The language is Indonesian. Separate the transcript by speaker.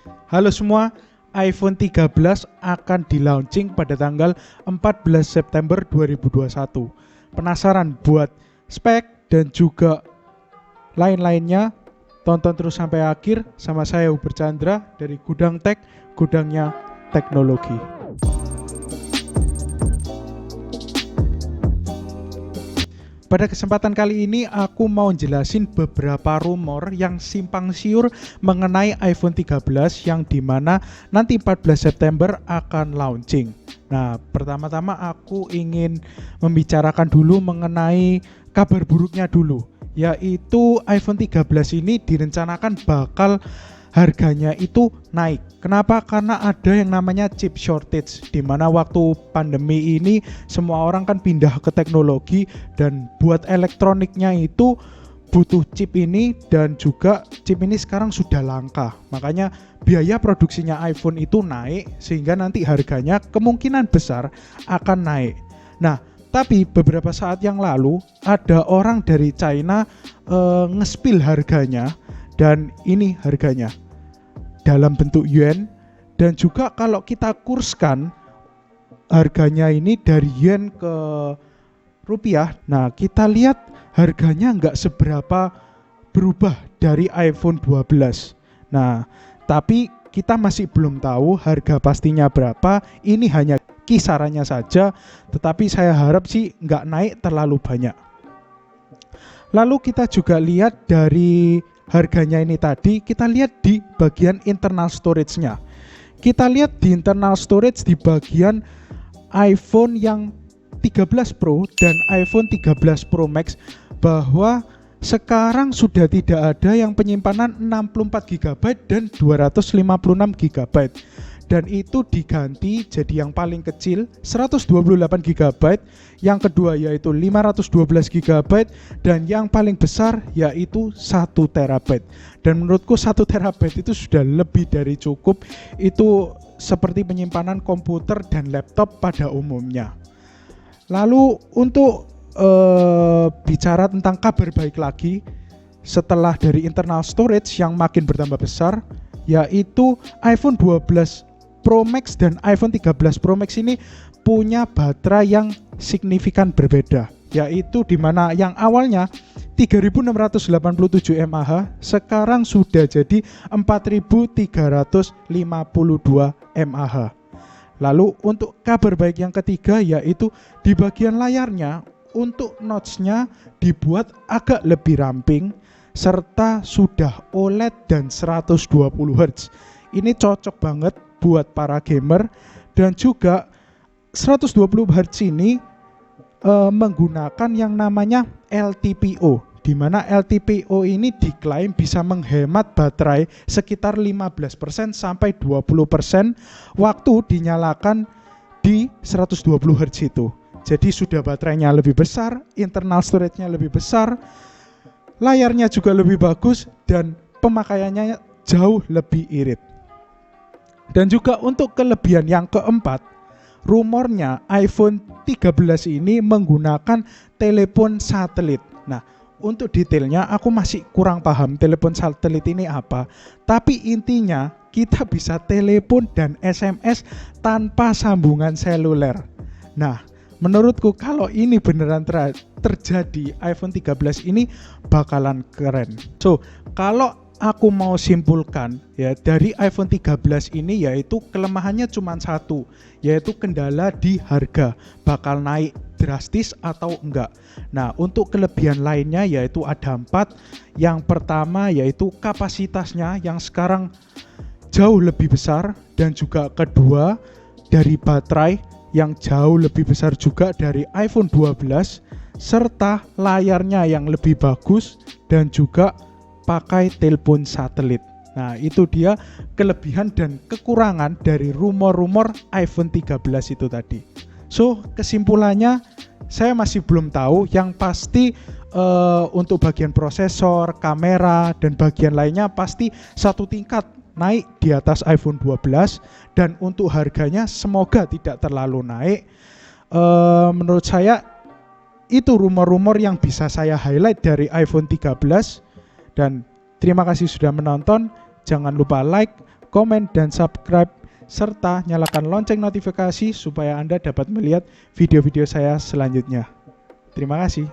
Speaker 1: Halo semua, iPhone 13 akan di-launching pada tanggal 14 September 2021. Penasaran buat spek dan juga lain-lainnya? Tonton terus sampai akhir sama saya Hubert Chandra dari Gudang Tech, gudangnya teknologi. Pada kesempatan kali ini aku mau jelasin beberapa rumor yang simpang siur mengenai iPhone 13 yang dimana nanti 14 September akan launching. Nah, pertama-tama aku ingin membicarakan dulu mengenai kabar buruknya dulu, yaitu iPhone 13 ini direncanakan bakal harganya itu naik. Kenapa? Karena ada yang namanya chip shortage, di mana waktu pandemi ini semua orang kan pindah ke teknologi dan buat elektroniknya itu butuh chip ini, dan juga chip ini sekarang sudah langka. Makanya biaya produksinya iPhone itu naik sehingga nanti harganya kemungkinan besar akan naik. Nah, tapi beberapa saat yang lalu ada orang dari China nge-spill harganya, dan ini harganya dalam bentuk yuan, dan juga kalau kita kurskan harganya ini dari yen ke rupiah. Nah, kita lihat harganya nggak seberapa berubah dari iPhone 12. Nah, tapi kita masih belum tahu harga pastinya berapa. Ini hanya kisarannya saja, tetapi saya harap sih nggak naik terlalu banyak. Lalu kita juga lihat dari harganya ini tadi, kita lihat di bagian internal storage-nya. Kita lihat di internal storage di bagian iPhone yang 13 Pro dan iPhone 13 Pro Max, bahwa sekarang sudah tidak ada yang penyimpanan 64 GB dan 256 GB. Dan itu diganti jadi yang paling kecil 128 GB, yang kedua yaitu 512 GB, dan yang paling besar yaitu 1 TB. Dan menurutku 1 TB itu sudah lebih dari cukup. Itu seperti penyimpanan komputer dan laptop pada umumnya. Lalu untuk bicara tentang kabar baik lagi setelah dari internal storage yang makin bertambah besar, yaitu iPhone 12 Pro Max dan iPhone 13 Pro Max ini punya baterai yang signifikan berbeda, yaitu dimana yang awalnya 3687 mAh sekarang sudah jadi 4352 mAh. Lalu untuk kabar baik yang ketiga, yaitu di bagian layarnya untuk notch-nya dibuat agak lebih ramping serta sudah OLED dan 120 Hz. Ini cocok banget buat para gamer, dan juga 120 Hz ini menggunakan yang namanya LTPO, di mana LTPO ini diklaim bisa menghemat baterai sekitar 15% sampai 20% waktu dinyalakan di 120 Hz itu. Jadi sudah baterainya lebih besar, internal storage-nya lebih besar, layarnya juga lebih bagus, dan pemakaiannya jauh lebih irit. Dan juga untuk kelebihan yang keempat, rumornya iPhone 13 ini menggunakan telepon satelit. Nah, untuk detailnya aku masih kurang paham telepon satelit ini apa. Tapi intinya kita bisa telepon dan SMS tanpa sambungan seluler. Nah, menurutku kalau ini beneran terjadi, iPhone 13 ini bakalan keren. So, kalau aku mau simpulkan ya dari iPhone 13 ini, yaitu kelemahannya cuma satu, yaitu kendala di harga, bakal naik drastis atau enggak. Nah, untuk kelebihan lainnya yaitu ada 4. Yang pertama yaitu kapasitasnya yang sekarang jauh lebih besar, dan juga kedua dari baterai yang jauh lebih besar juga dari iPhone 12, serta layarnya yang lebih bagus dan juga pakai telepon satelit. Nah, itu dia kelebihan dan kekurangan dari rumor-rumor iPhone 13 itu tadi. So, kesimpulannya saya masih belum tahu. Yang pasti untuk bagian prosesor, kamera, dan bagian lainnya pasti satu tingkat naik di atas iPhone 12, dan untuk harganya semoga tidak terlalu naik. Menurut saya itu rumor-rumor yang bisa saya highlight dari iPhone 13. Dan terima kasih sudah menonton. Jangan lupa like, komen, dan subscribe, serta nyalakan lonceng notifikasi supaya Anda dapat melihat video-video saya selanjutnya. Terima kasih.